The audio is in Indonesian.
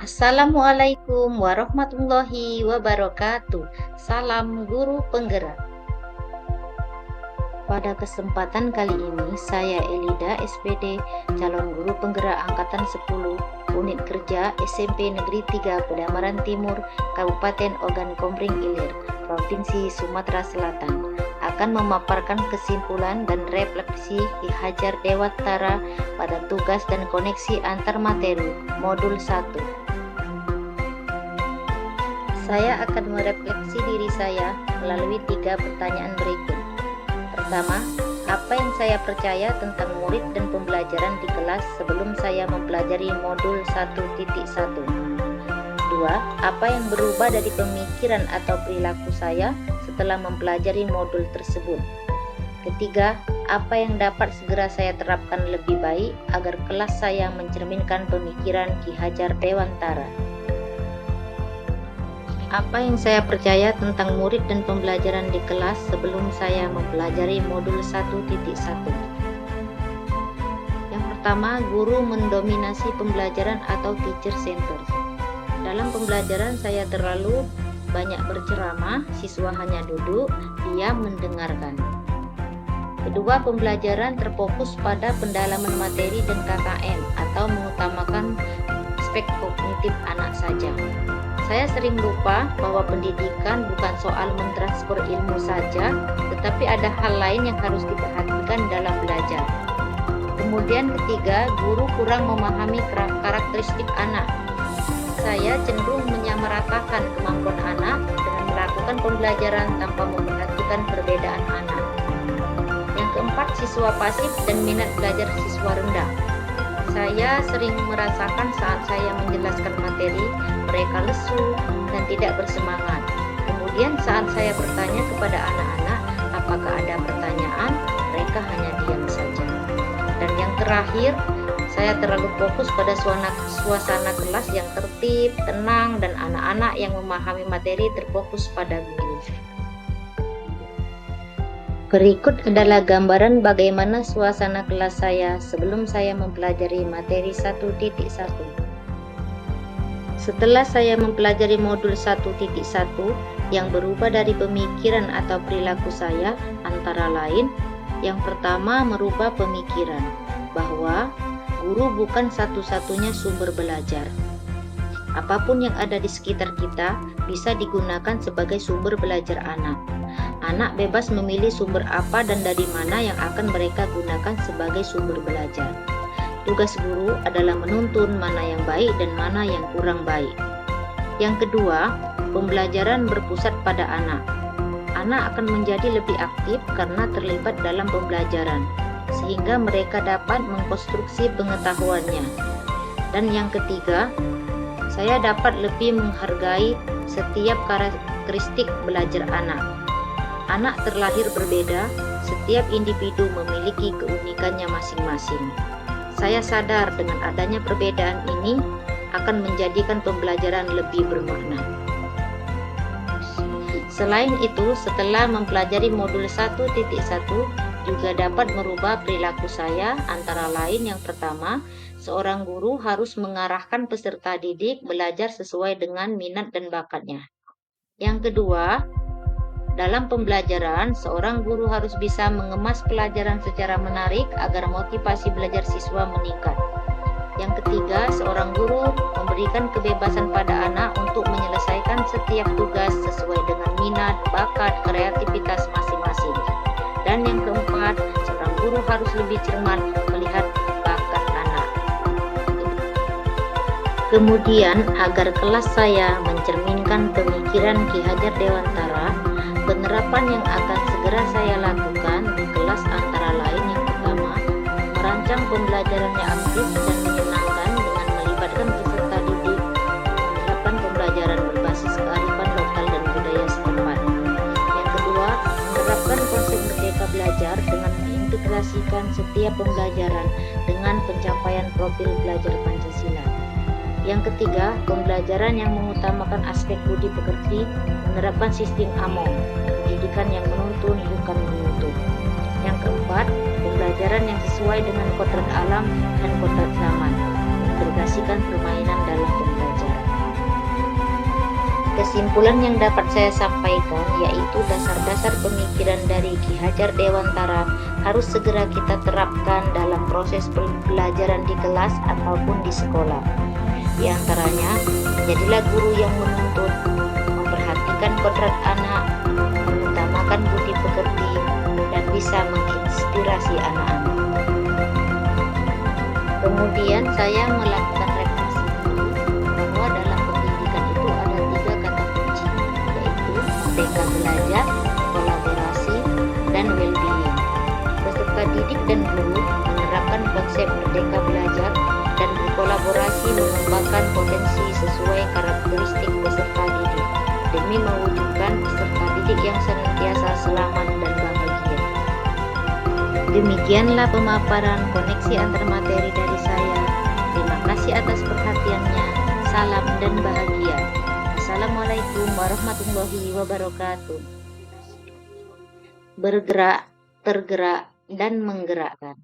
Assalamualaikum warahmatullahi wabarakatuh. Salam guru penggerak. Pada kesempatan kali ini, saya Elida SPD, calon guru penggerak angkatan 10, unit kerja SMP Negeri 3 Pedamaran Timur, Kabupaten Ogan Komering Ilir, Provinsi Sumatera Selatan, akan memaparkan kesimpulan dan refleksi Ki Hajar Dewantara pada tugas dan koneksi antar materi modul 1. Saya akan merefleksi diri saya melalui 3 pertanyaan berikut. Pertama, apa yang saya percaya tentang murid dan pembelajaran di kelas sebelum saya mempelajari modul 1.1? 2. Apa yang berubah dari pemikiran atau perilaku saya setelah mempelajari modul tersebut? Ketiga, apa yang dapat segera saya terapkan lebih baik agar kelas saya mencerminkan pemikiran Ki Hajar Dewantara? Apa yang saya percaya tentang murid dan pembelajaran di kelas sebelum saya mempelajari modul 1.1? Yang pertama, guru mendominasi pembelajaran atau teacher center. Dalam pembelajaran saya terlalu banyak berceramah, siswa hanya duduk, diam mendengarkan. Kedua, pembelajaran terfokus pada pendalaman materi dan KKM atau mengutamakan aspek kognitif anak saja. Saya sering lupa bahwa pendidikan bukan soal mentransfer ilmu saja, tetapi ada hal lain yang harus diperhatikan dalam belajar. Kemudian ketiga, guru kurang memahami karakteristik anak. Saya cenderung menyamaratakan kemampuan anak dengan melakukan pembelajaran tanpa memperhatikan perbedaan anak. Yang keempat, siswa pasif dan minat belajar siswa rendah. Saya sering merasakan saat saya menjelaskan materi, mereka lesu dan tidak bersemangat. Kemudian saat saya bertanya kepada anak-anak apakah ada pertanyaan, mereka hanya diam saja. Dan yang terakhir, saya terlalu fokus pada suasana kelas yang tertib, tenang, dan anak-anak yang memahami materi terfokus pada guru. Berikut adalah gambaran bagaimana suasana kelas saya sebelum saya mempelajari materi 1.1. Setelah saya mempelajari modul 1.1 yang berubah dari pemikiran atau perilaku saya, antara lain, yang pertama merubah pemikiran bahwa guru bukan satu-satunya sumber belajar. Apapun yang ada di sekitar kita bisa digunakan sebagai sumber belajar anak. Anak bebas memilih sumber apa dan dari mana yang akan mereka gunakan sebagai sumber belajar. Tugas guru adalah menuntun mana yang baik dan mana yang kurang baik. Yang kedua, pembelajaran berpusat pada anak. Anak akan menjadi lebih aktif karena terlibat dalam pembelajaran, sehingga mereka dapat mengkonstruksi pengetahuannya. Dan yang ketiga, saya dapat lebih menghargai setiap karakteristik belajar anak. Anak terlahir berbeda, setiap individu memiliki keunikannya masing-masing. Saya sadar dengan adanya perbedaan ini akan menjadikan pembelajaran lebih bermakna. Selain itu, setelah mempelajari modul 1.1 juga dapat merubah perilaku saya, antara lain yang pertama, seorang guru harus mengarahkan peserta didik belajar sesuai dengan minat dan bakatnya. Yang kedua, dalam pembelajaran, seorang guru harus bisa mengemas pelajaran secara menarik agar motivasi belajar siswa meningkat. Yang ketiga, seorang guru memberikan kebebasan pada anak untuk menyelesaikan setiap tugas sesuai dengan minat, bakat, kreativitas masing-masing. Dan yang keempat, seorang guru harus lebih cermat melihat bakat anak. Kemudian, agar kelas saya mencerminkan pemikiran Ki Hajar Dewantara, penerapan yang akan segera saya lakukan di kelas antara lain yang pertama, merancang pembelajarannya aktif dan menyenangkan dengan melibatkan peserta didik, menerapkan pembelajaran berbasis kearifan lokal dan budaya setempat. Yang kedua, menerapkan konsep merdeka belajar dengan mengintegrasikan setiap pembelajaran dengan pencapaian profil belajar Pancasila. Yang ketiga, pembelajaran yang mengutamakan aspek budi pekerti, menerapkan sistem AMOM, pendidikan yang menuntun bukan menuntut. Yang keempat, pembelajaran yang sesuai dengan kodrat alam dan kodrat zaman, mengintegrasikan permainan dalam pembelajaran. Kesimpulan yang dapat saya sampaikan yaitu dasar-dasar pemikiran dari Ki Hajar Dewantara harus segera kita terapkan dalam proses pembelajaran di kelas ataupun di sekolah. Di antaranya, jadilah guru yang menuntut, memperhatikan kodrat anak, mengutamakan budi pekerti, dan bisa menginspirasi anak-anak. Kemudian saya melakukan refleksi bahwa dalam pendidikan itu ada 3 kata kunci, yaitu merdeka belajar, kolaborasi, dan well-being. Peserta didik dan guru menerapkan konsep merdeka belajar dan berkolaborasi mengembangkan potensi sesuai karakteristik peserta didik demi mewujudkan peserta didik yang senantiasa selamat dan bahagia. Demikianlah pemaparan koneksi antar materi dari saya. Terima kasih atas perhatiannya. Salam dan bahagia. Assalamualaikum warahmatullahi wabarakatuh. Bergerak, tergerak, dan menggerakkan.